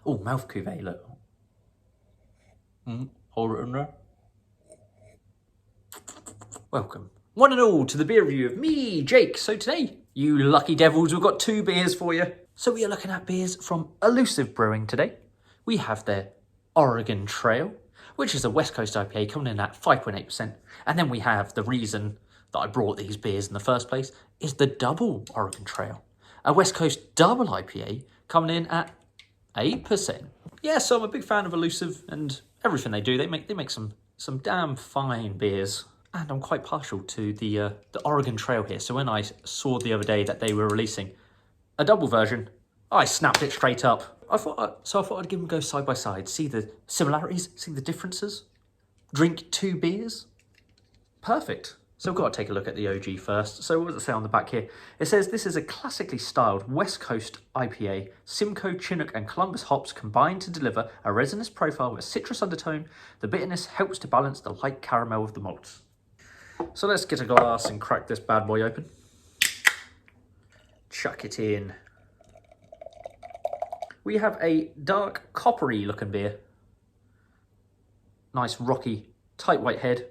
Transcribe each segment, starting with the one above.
Oh, mouth cuvee, look. Hold it in there. Welcome, one and all, to the beer review of me, Jake. So today, you lucky devils, we've got 2 beers for you. So we are looking at beers from Elusive Brewing today. We have their Oregon Trail, which is a West Coast IPA coming in at 5.8%. And then we have the reason that I brought these beers in the first place is the Double Oregon Trail, a West Coast double IPA coming in at 8%. Yeah, so I'm a big fan of Elusive and everything they do. They make some damn fine beers. And I'm quite partial to the Oregon Trail here. So when I saw the other day that they were releasing a double version, I snapped it straight up. I thought I'd give them a go side by side, see the similarities, see the differences, drink 2 beers. Perfect. So we've got to take a look at the OG first. So what does it say on the back here? It says this is a classically styled West Coast IPA. Simcoe, Chinook and Columbus hops combine to deliver a resinous profile with a citrus undertone. The bitterness helps to balance the light caramel of the malts. So let's get a glass and crack this bad boy open. Chuck it in. We have a dark coppery looking beer. Nice rocky, tight white head.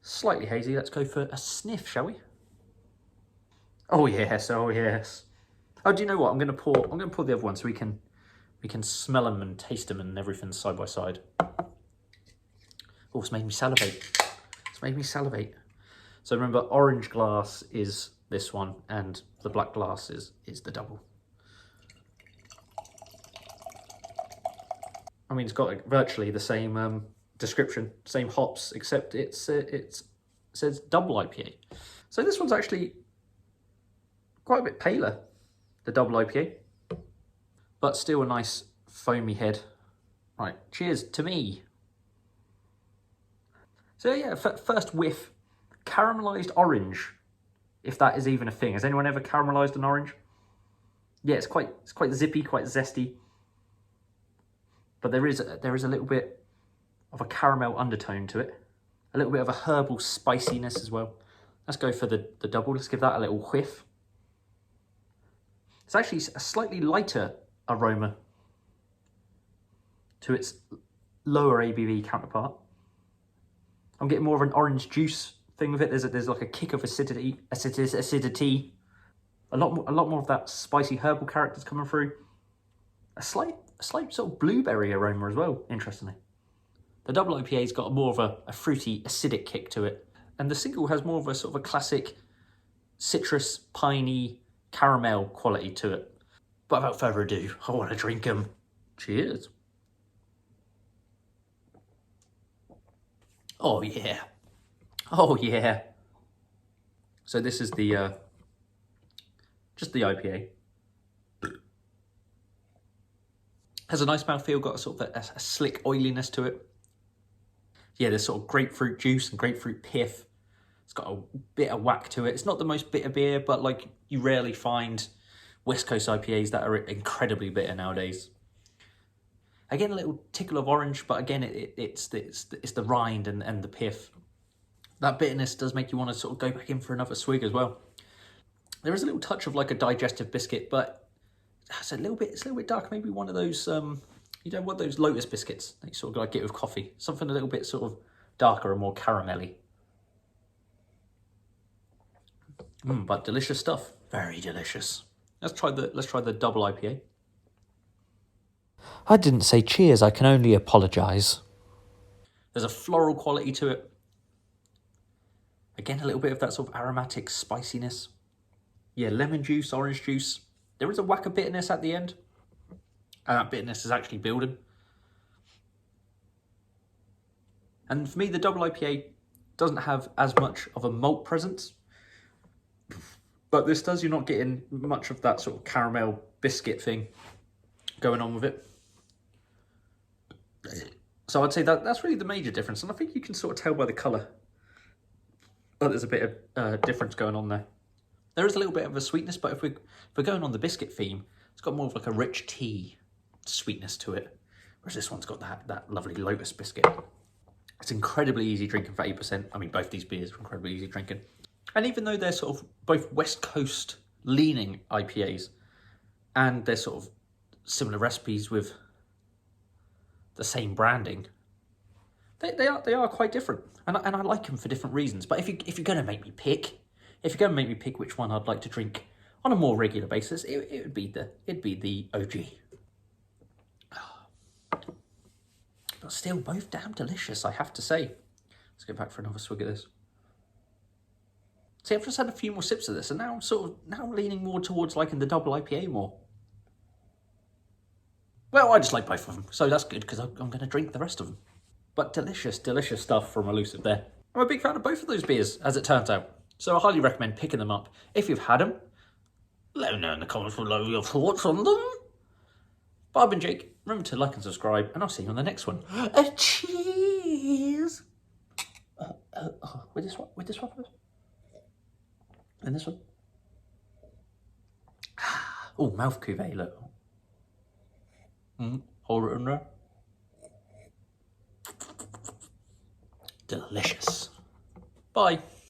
Slightly hazy. Let's go for a sniff, shall we? Oh yes, oh yes. Oh, do you know what? I'm gonna pour the other one so we can smell them and taste them and everything side by side. Oh, it's made me salivate. It's made me salivate. So remember, orange glass is this one and the black glass is the double. I mean, it's got virtually the same description, same hops, except it says double IPA. So this one's actually quite a bit paler, the double IPA, but still a nice foamy head. Right, cheers to me. So yeah, first whiff, caramelized orange, if that is even a thing. Has anyone ever caramelized an orange? Yeah, it's quite zippy, quite zesty, but there is a little bit of a caramel undertone to it, a little bit of a herbal spiciness as well. Let's go for the double. Let's give that a little whiff. It's actually a slightly lighter aroma to its lower ABV counterpart. I'm getting more of an orange juice thing with it. There's like a kick of acidity. A lot more of that spicy herbal characters coming through. A slight sort of blueberry aroma as well, interestingly. The double IPA's got more of a fruity, acidic kick to it. And the single has more of a sort of a classic citrus, piney, caramel quality to it. But without further ado, I want to drink them. Cheers. Oh yeah. Oh yeah. So this is the just the IPA. Has a nice mouthfeel, got a sort of a slick oiliness to it. Yeah, there's sort of grapefruit juice and grapefruit pith. It's got a bit of whack to it. It's not the most bitter beer, but like you rarely find West Coast IPAs that are incredibly bitter nowadays. Again, a little tickle of orange, but again, it's the rind and the pith. That bitterness does make you want to sort of go back in for another swig as well. There is a little touch of like a digestive biscuit, but it's a little bit dark. Maybe one of those you know, what those Lotus biscuits that you sort of like get with coffee. Something a little bit sort of darker and more caramelly. But delicious stuff. Very delicious. Let's try the double IPA. I didn't say cheers, I can only apologise. There's a floral quality to it. Again, a little bit of that sort of aromatic spiciness. Yeah, lemon juice, orange juice. There is a whack of bitterness at the end. And that bitterness is actually building. And for me, the double IPA doesn't have as much of a malt presence. But this does, you're not getting much of that sort of caramel biscuit thing going on with it. So I'd say that's really the major difference. And I think you can sort of tell by the colour that there's a bit of difference going on there. There is a little bit of a sweetness, but if we're going on the biscuit theme, it's got more of like a rich tea sweetness to it. Whereas this one's got that lovely Lotus biscuit. It's incredibly easy drinking for 8%. I mean, both these beers are incredibly easy drinking. And even though they're sort of both West Coast leaning IPAs, and they're sort of similar recipes with the same branding. They are quite different, and I like them for different reasons. But if you're gonna make me pick, which one I'd like to drink on a more regular basis, it'd be the OG. But still, both damn delicious, I have to say. Let's go back for another swig of this. See, I've just had a few more sips of this, and now I'm leaning more towards liking the double IPA more. Well, I just like both of them, so that's good because I'm going to drink the rest of them. But delicious, delicious stuff from Elusive there. I'm a big fan of both of those beers, as it turns out. So I highly recommend picking them up. If you've had them, let me know in the comments below your thoughts on them. But I've been Jake. Remember to like and subscribe, and I'll see you on the next one. Cheers! With this one first. And this one. Oh, mouth cuvee, look. Hold it in there. Delicious. Bye.